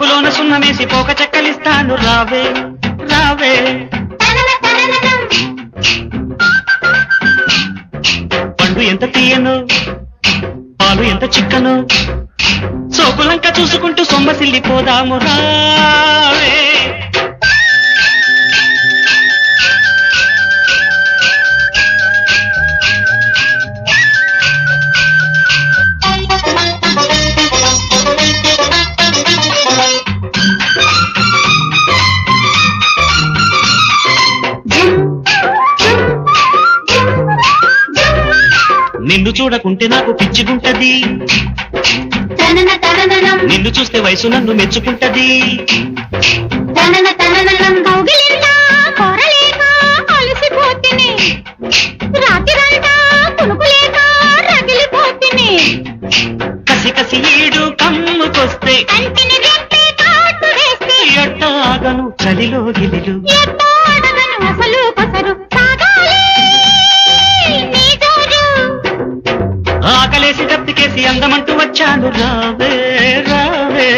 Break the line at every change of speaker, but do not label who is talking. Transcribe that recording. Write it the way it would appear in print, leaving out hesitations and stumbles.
ఆకులోన సున్నమేసి పోక చెక్కలిస్తాను రావే రావే. పండు ఎంత తీయను పాలు ఎంత చిక్కను సోకులంక చూసుకుంటూ సొమ్మసిల్లిపోదాము రావే. నిన్ను చూడకుంటే నాకు పిచ్చిగుంటది నిన్ను చూస్తే వయసు నన్ను మెచ్చుకుంటది. కసి కసి ఏడు కమ్ముకొస్తే ఎట్టాగను చలిలో గిలిలు ఆకలేసి దప్పికేసి అందమంటూ వచ్చాను రావే రావే.